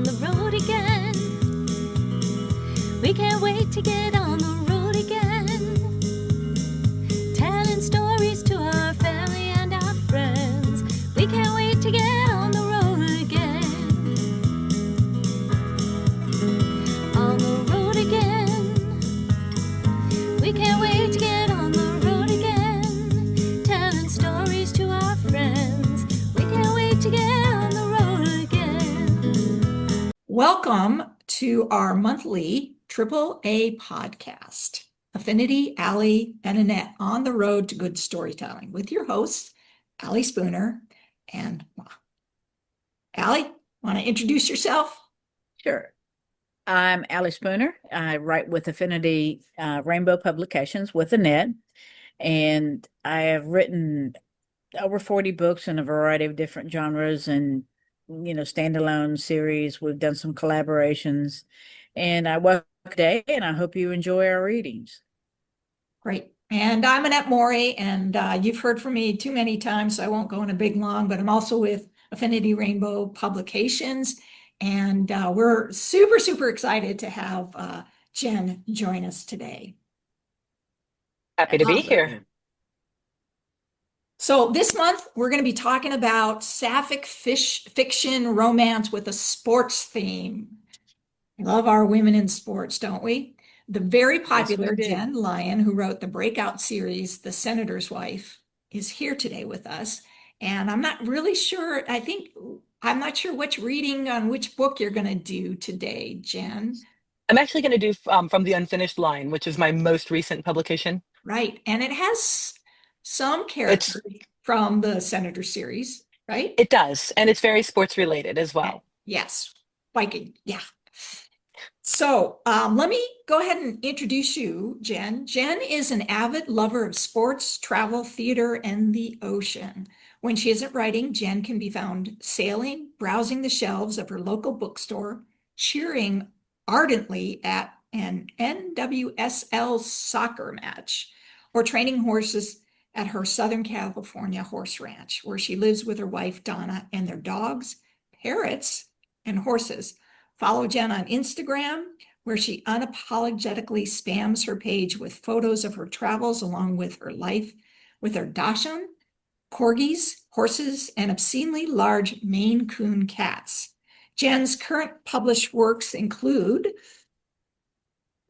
on the road again. We can't wait to get on the road again. Telling stories to our family and our friends. We can't wait to get on the road again. On the road again. We can't wait to get on the road again. Telling stories to our friends. We can't wait to get on the road again. Welcome to our monthly AAA podcast, Affinity, Allie, and Annette on the road to good storytelling with your hosts, Allie Spooner and Ma. Allie, want to introduce yourself? Sure. I'm Allie Spooner. I write with Affinity Rainbow Publications with Annette, and I have written over 40 books in a variety of different genres and, standalone series. We've done some collaborations, and I welcome today, and I hope you enjoy our readings. Great. And I'm Annette Morey, and you've heard from me too many times, so I won't go in a big long, but I'm also with Affinity Rainbow Publications. And we're super, super excited to have Jen join us today. Happy to be here. So this month, we're going to be talking about sapphic fiction romance with a sports theme. Love our women in sports, don't we? The very popular Jen Lyon, who wrote the breakout series, The Senator's Wife, is here today with us. And I'm not really sure, I'm not sure which reading on which book you're going to do today, Jen. I'm actually going to do from The Unfinished Line, which is my most recent publication. Right. And it has some characters from the Senator series, right? It does. And it's very sports related as well. Yes. Biking. Yeah. So let me go ahead and introduce you, Jen. Jen is an avid lover of sports, travel, theater, and the ocean. When she isn't writing, Jen can be found sailing, browsing the shelves of her local bookstore, cheering ardently at an NWSL soccer match, or training horses at her Southern California horse ranch, where she lives with her wife, Donna, and their dogs, parrots, and horses. Follow Jen on Instagram, where she unapologetically spams her page with photos of her travels along with her life with her Dachshund, corgis, horses, and obscenely large Maine Coon cats. Jen's current published works include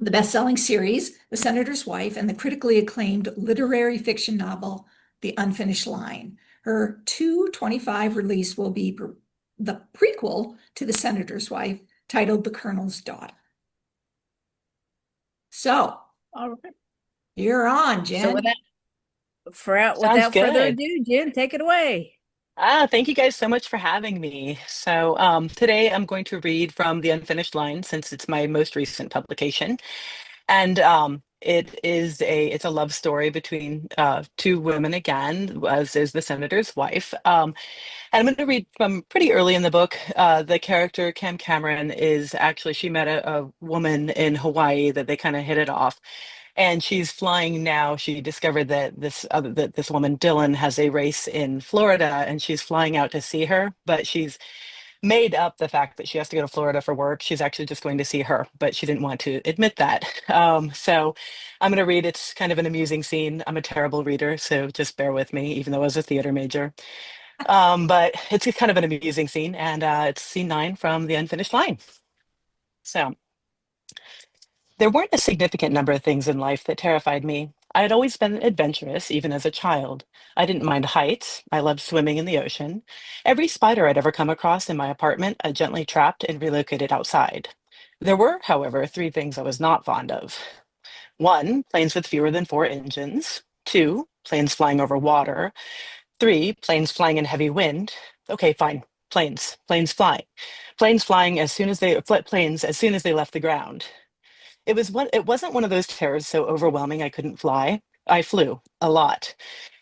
the best-selling series, The Senator's Wife, and the critically acclaimed literary fiction novel, The Unfinished Line. Her 2/25 release will be the prequel to The Senator's Wife, titled The Colonel's Daughter. So, all right, you're on, Jen. So without further ado, Jen, take it away. Thank you guys so much for having me. So today I'm going to read from The Unfinished Line, since it's my most recent publication. And it's a love story between two women again, as is The Senator's Wife. And I'm going to read from pretty early in the book. The character, Cam Cameron, is actually, she met a woman in Hawaii that they kind of hit it off. And she's flying now. She discovered that this woman, Dylan, has a race in Florida, and she's flying out to see her, but she's made up the fact that she has to go to Florida for work. She's actually just going to see her, but she didn't want to admit that. So I'm going to read. It's kind of an amusing scene. I'm a terrible reader, so just bear with me, even though I was a theater major. But it's kind of an amusing scene, and it's scene 9 from The Unfinished Line. So there weren't a significant number of things in life that terrified me. I had always been adventurous, even as a child. I didn't mind heights. I loved swimming in the ocean. Every spider I'd ever come across in my apartment, I gently trapped and relocated outside. There were, however, 3 things I was not fond of. 1, planes with fewer than 4 engines. 2, planes flying over water. 3, planes flying in heavy wind. Okay, fine. Planes flying. Planes flying as soon as they left the ground. It wasn't one of those terrors so overwhelming I couldn't fly. I flew a lot.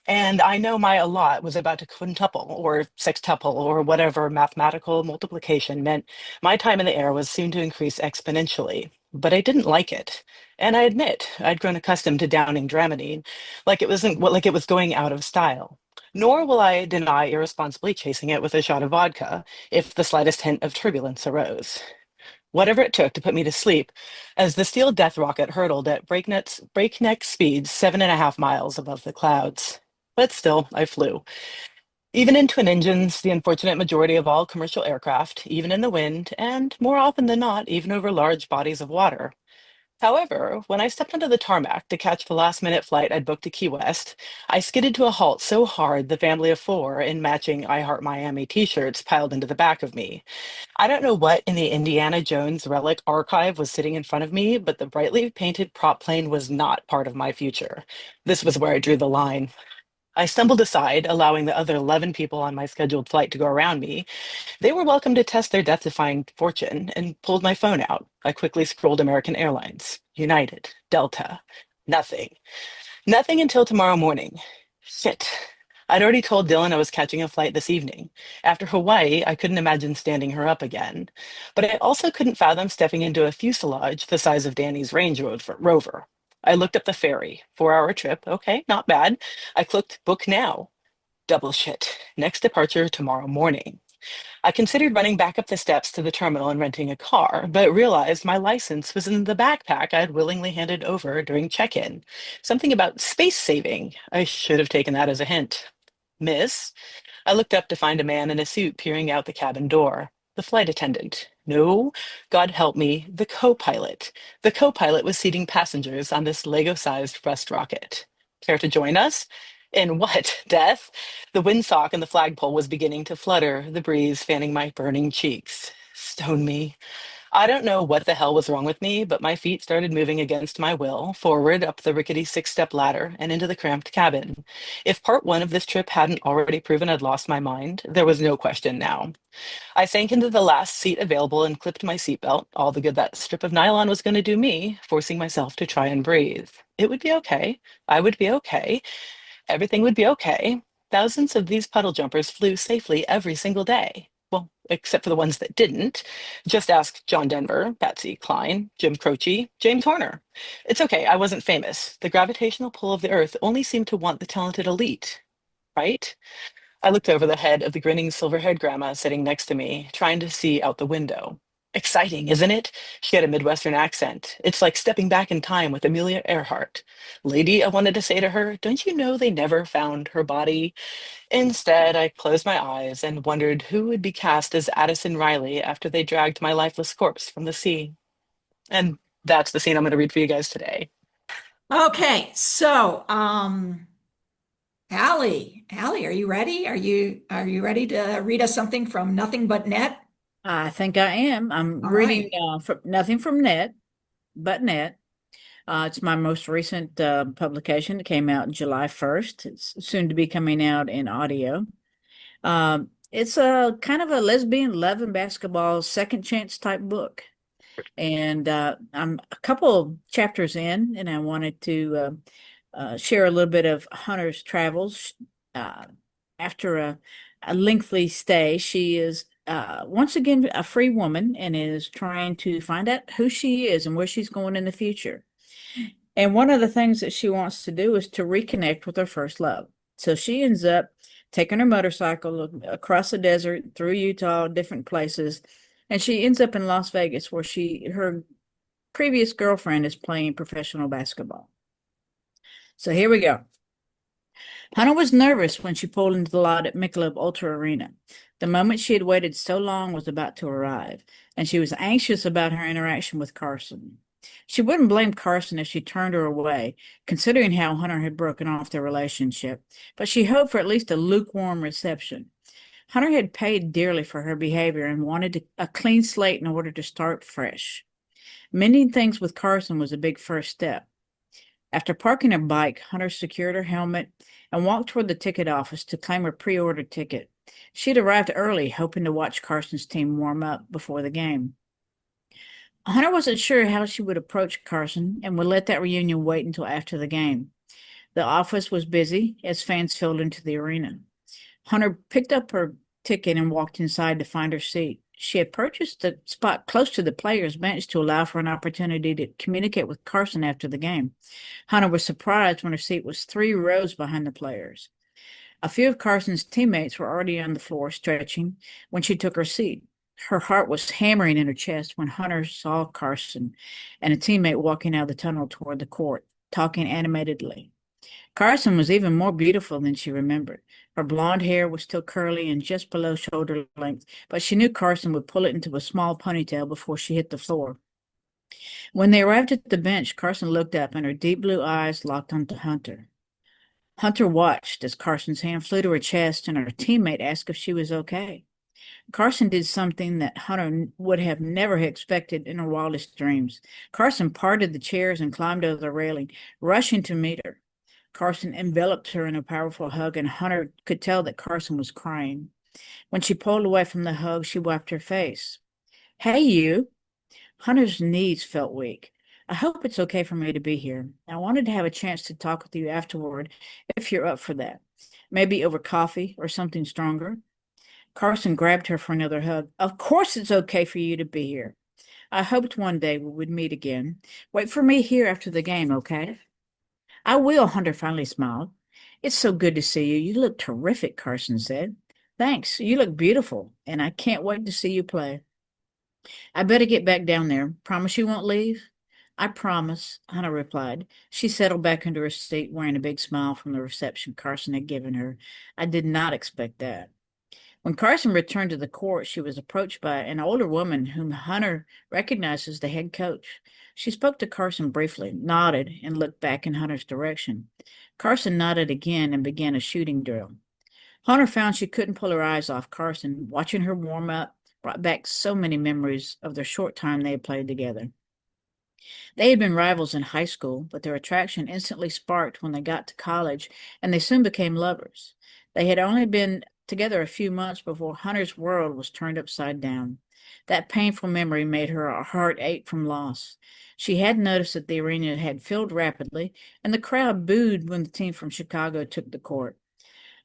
And I know my a lot was about to quintuple or sextuple or whatever mathematical multiplication meant. My time in the air was soon to increase exponentially, but I didn't like it. And I admit, I'd grown accustomed to downing Dramamine, like it was going out of style. Nor will I deny irresponsibly chasing it with a shot of vodka if the slightest hint of turbulence arose. Whatever it took to put me to sleep as the steel death rocket hurtled at breakneck speeds 7.5 miles above the clouds. But still, I flew. Even in twin engines, the unfortunate majority of all commercial aircraft, even in the wind, and more often than not, even over large bodies of water. However, when I stepped onto the tarmac to catch the last minute flight I'd booked to Key West, I skidded to a halt so hard the family of four in matching I Heart Miami t-shirts piled into the back of me. I don't know what in the Indiana Jones relic archive was sitting in front of me, but the brightly painted prop plane was not part of my future. This was where I drew the line. I stumbled aside, allowing the other 11 people on my scheduled flight to go around me. They were welcome to test their death-defying fortune and pulled my phone out. I quickly scrolled American Airlines, United, Delta. Nothing. Nothing until tomorrow morning. Shit. I'd already told Dylan I was catching a flight this evening. After Hawaii, I couldn't imagine standing her up again. But I also couldn't fathom stepping into a fuselage the size of Danny's Rover. I looked up the ferry. 4-hour trip. Okay, not bad. I clicked book now. Double shit. Next departure tomorrow morning. I considered running back up the steps to the terminal and renting a car, but realized my license was in the backpack I had willingly handed over during check-in. Something about space saving. I should have taken that as a hint. Miss? I looked up to find a man in a suit peering out the cabin door. The flight attendant. No, God help me, the co-pilot. The co-pilot was seating passengers on this Lego-sized rust rocket. Care to join us? In what, death? The windsock and the flagpole was beginning to flutter, the breeze fanning my burning cheeks. Stone me. I don't know what the hell was wrong with me, but my feet started moving against my will, forward up the rickety six-step ladder and into the cramped cabin. If part one of this trip hadn't already proven I'd lost my mind, there was no question now. I sank into the last seat available and clipped my seatbelt, all the good that strip of nylon was going to do me, forcing myself to try and breathe. It would be okay. I would be okay. Everything would be okay. Thousands of these puddle jumpers flew safely every single day. Well, except for the ones that didn't. Just ask John Denver, Patsy Cline, Jim Croce, James Horner. It's okay, I wasn't famous. The gravitational pull of the Earth only seemed to want the talented elite, right? I looked over the head of the grinning silver-haired grandma sitting next to me, trying to see out the window. Exciting, isn't it? She had a Midwestern accent. It's like stepping back in time with Amelia Earhart. Lady, I wanted to say to her, don't you know they never found her body? Instead, I closed my eyes and wondered who would be cast as Addison Riley after they dragged my lifeless corpse from the sea. And that's the scene I'm going to read for you guys today. Okay, so Allie, are you ready? Are you ready to read us something from Nothing But Net? I think I am. I'm All reading right. from Nothing from Net, but Net. It's my most recent publication. It came out July 1st. It's soon to be coming out in audio. It's a kind of a lesbian love and basketball second chance type book. And I'm a couple chapters in, and I wanted to share a little bit of Hunter's travels. Uh, After a lengthy stay, she is once again a free woman and is trying to find out who she is and where she's going in the future. And one of the things that she wants to do is to reconnect with her first love. So she ends up taking her motorcycle across the desert, through Utah, different places, and she ends up in Las Vegas where her previous girlfriend is playing professional basketball. So here we go. Hannah was nervous when she pulled into the lot at Michelob Ultra Arena. The moment she had waited so long was about to arrive, and she was anxious about her interaction with Carson. She wouldn't blame Carson if she turned her away, considering how Hunter had broken off their relationship, but she hoped for at least a lukewarm reception. Hunter had paid dearly for her behavior and wanted a clean slate in order to start fresh. Mending things with Carson was a big first step. After parking her bike, Hunter secured her helmet and walked toward the ticket office to claim her pre-ordered ticket. She had arrived early, hoping to watch Carson's team warm up before the game. Hunter wasn't sure how she would approach Carson and would let that reunion wait until after the game. The office was busy as fans filled into the arena. Hunter picked up her ticket and walked inside to find her seat. She had purchased a spot close to the players' bench to allow for an opportunity to communicate with Carson after the game. Hunter was surprised when her seat was 3 rows behind the players. A few of Carson's teammates were already on the floor stretching when she took her seat. Her heart was hammering in her chest when Hunter saw Carson and a teammate walking out of the tunnel toward the court, talking animatedly. Carson was even more beautiful than she remembered. Her blonde hair was still curly and just below shoulder length, but she knew Carson would pull it into a small ponytail before she hit the floor. When they arrived at the bench, Carson looked up and her deep blue eyes locked onto Hunter. Hunter watched as Carson's hand flew to her chest and her teammate asked if she was okay. Carson did something that Hunter would have never expected in her wildest dreams. Carson parted the chairs and climbed over the railing, rushing to meet her. Carson enveloped her in a powerful hug, and Hunter could tell that Carson was crying. When she pulled away from the hug, she wiped her face. Hey, you. Hunter's knees felt weak. I hope it's okay for me to be here. I wanted to have a chance to talk with you afterward, if you're up for that. Maybe over coffee or something stronger. Carson grabbed her for another hug. Of course it's okay for you to be here. I hoped one day we would meet again. Wait for me here after the game, okay? I will, Hunter finally smiled. It's so good to see you. You look terrific, Carson said. Thanks. You look beautiful, and I can't wait to see you play. I better get back down there. Promise you won't leave? I promise, Hunter replied. She settled back into her seat, wearing a big smile from the reception Carson had given her. I did not expect that. When Carson returned to the court, she was approached by an older woman whom Hunter recognized as the head coach. She spoke to Carson briefly, nodded, and looked back in Hunter's direction. Carson nodded again and began a shooting drill. Hunter found she couldn't pull her eyes off Carson. Watching her warm up brought back so many memories of their short time they had played together. They had been rivals in high school, but their attraction instantly sparked when they got to college, and they soon became lovers. They had only been together a few months before Hunter's world was turned upside down. That painful memory made her heart ache from loss. She had noticed that the arena had filled rapidly, and the crowd booed when the team from Chicago took the court.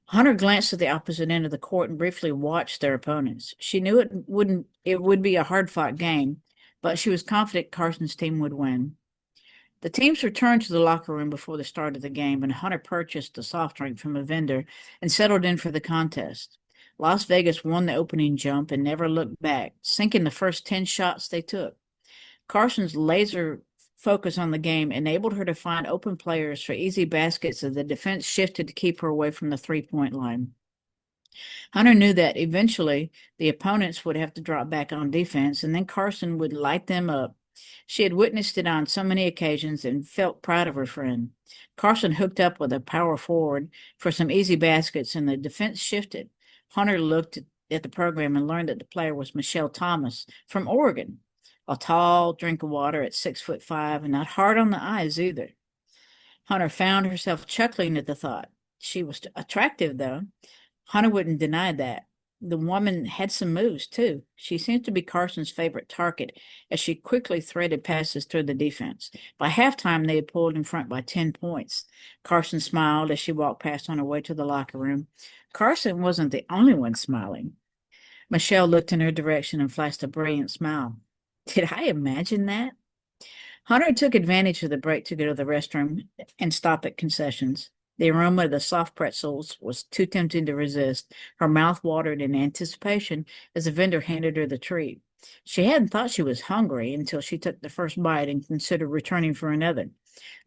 Hunter glanced at the opposite end of the court and briefly watched their opponents. She knew it would be a hard-fought game, but she was confident Carson's team would win. The teams returned to the locker room before the start of the game, and Hunter purchased a soft drink from a vendor and settled in for the contest. Las Vegas won the opening jump and never looked back, sinking the first 10 shots they took. Carson's laser focus on the game enabled her to find open players for easy baskets as the defense shifted to keep her away from the three-point line. Hunter knew that eventually the opponents would have to drop back on defense, and then Carson would light them up. She had witnessed it on so many occasions and felt proud of her friend. Carson hooked up with a power forward for some easy baskets, and the defense shifted. Hunter looked at the program and learned that the player was Michelle Thomas from Oregon, a tall drink of water at 6'5" and not hard on the eyes either. Hunter found herself chuckling at the thought. She was attractive, though. Hunter wouldn't deny that. The woman had some moves, too. She seemed to be Carson's favorite target as she quickly threaded passes through the defense. By halftime, they had pulled in front by 10 points. Carson smiled as she walked past on her way to the locker room. Carson wasn't the only one smiling. Michelle looked in her direction and flashed a brilliant smile. Did I imagine that? Hunter took advantage of the break to go to the restroom and stop at concessions. The aroma of the soft pretzels was too tempting to resist. Her mouth watered in anticipation as the vendor handed her the treat. She hadn't thought she was hungry until she took the first bite and considered returning for another.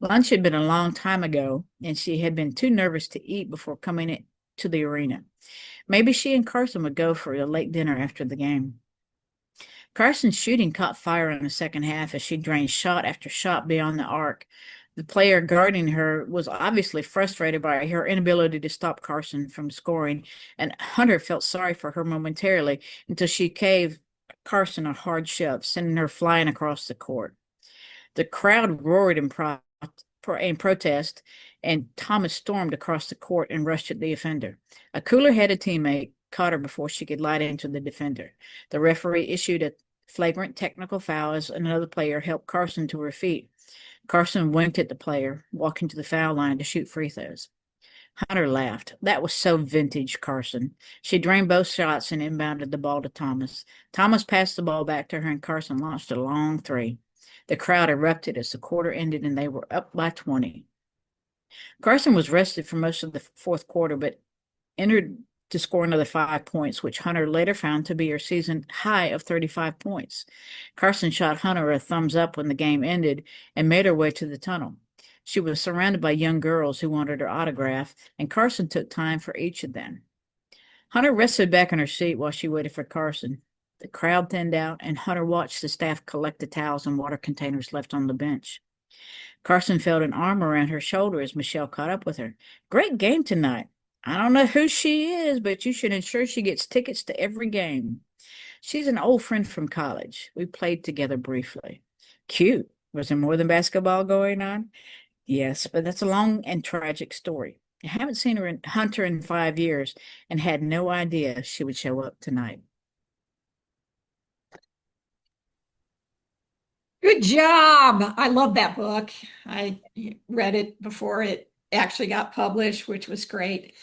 Lunch had been a long time ago, and she had been too nervous to eat before coming to the arena. Maybe she and Carson would go for a late dinner after the game. Carson's shooting caught fire in the second half as she drained shot after shot beyond the arc. The player guarding her was obviously frustrated by her inability to stop Carson from scoring, and Hunter felt sorry for her momentarily until she gave Carson a hard shove, sending her flying across the court. The crowd roared in protest, and Thomas stormed across the court and rushed at the offender. A cooler-headed teammate caught her before she could light into the defender. The referee issued a flagrant technical foul as another player helped Carson to her feet. Carson winked at the player, walking to the foul line to shoot free throws. Hunter laughed. That was so vintage Carson. She drained both shots and inbounded the ball to Thomas. Thomas passed the ball back to her, and Carson launched a long three. The crowd erupted as the quarter ended, and they were up by 20. Carson was rested for most of the fourth quarter, but entered to score another 5 points, which Hunter later found to be her season high of 35 points. Carson shot Hunter a thumbs up when the game ended and made her way to the tunnel. She was surrounded by young girls who wanted her autograph, and Carson took time for each of them. Hunter rested back in her seat while she waited for Carson. The crowd thinned out, and Hunter watched the staff collect the towels and water containers left on the bench. Carson felt an arm around her shoulder as Michelle caught up with her. Great game tonight. I don't know who she is, but you should ensure she gets tickets to every game. She's an old friend from college. We played together briefly. Cute. Was there more than basketball going on? Yes, but that's a long and tragic story. I haven't seen Hunter in 5 years and had no idea she would show up tonight. Good job. I love that book. I read it before it actually got published, which was great.